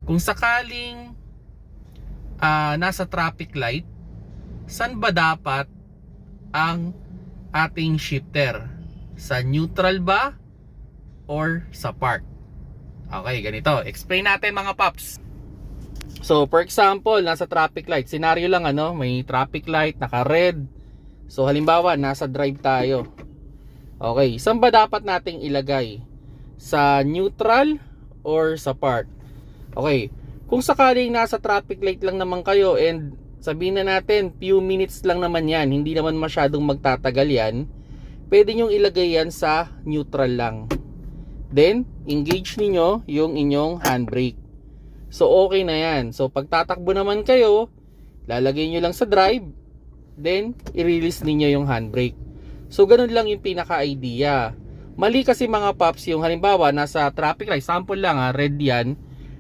Kung sakaling nasa traffic light, saan ba dapat ang ating shifter? Sa neutral ba or sa park? Okay, ganito. Explain natin mga paps. So, for example, nasa traffic light. Scenario lang may traffic light, naka-red. So, halimbawa, nasa drive tayo. Okay, saan ba dapat nating ilagay? Sa neutral or sa park? Okay, kung sakaling nasa traffic light lang naman kayo and sabihin na natin, few minutes lang naman yan, hindi naman masyadong magtatagal yan, pwede nyong ilagay yan sa neutral lang. Then, engage niyo yung inyong handbrake. So, okay na yan. So, pag tatakbo naman kayo, lalagay nyo lang sa drive, then, i-release niyo yung handbrake. So, ganun lang yung pinaka-idea. Mali kasi mga paps, yung halimbawa, nasa traffic light, sample lang red yan,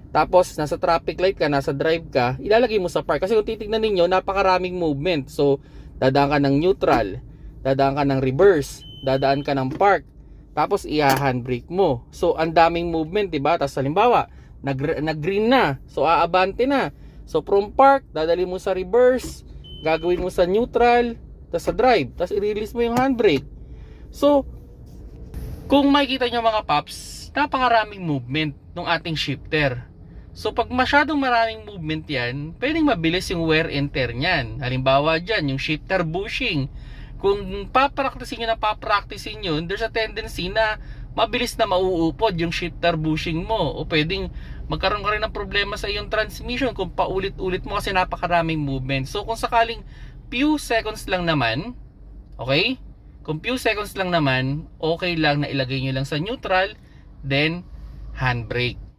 tapos nasa traffic light ka, nasa drive ka, ilalagay mo sa park. Kasi kung titignan ninyo, napakaraming movement. So, dadaan ka ng neutral, dadaan ka ng reverse, dadaan ka ng park, tapos i-handbrake mo. So, ang daming movement, diba? Tapos halimbawa, nag-green na, so aabante na. So, from park, dadali mo sa reverse, gagawin mo sa neutral, tapos sa drive, tapos i-release mo yung handbrake. So, kung makikita nyo mga paps, napakaraming movement ng ating shifter. So, pag masyadong maraming movement yan, pwedeng mabilis yung wear and tear nyan. Halimbawa dyan, yung shifter bushing. Kung papraktisin nyo, there's a tendency na mabilis na mauupod yung shifter bushing mo. O pwedeng magkaroon ka rin ng problema sa iyong transmission kung paulit-ulit mo kasi napakaraming movement. So, kung sakaling few seconds lang naman, okay? Kung few seconds lang naman, okay lang na ilagay nyo lang sa neutral, then handbrake.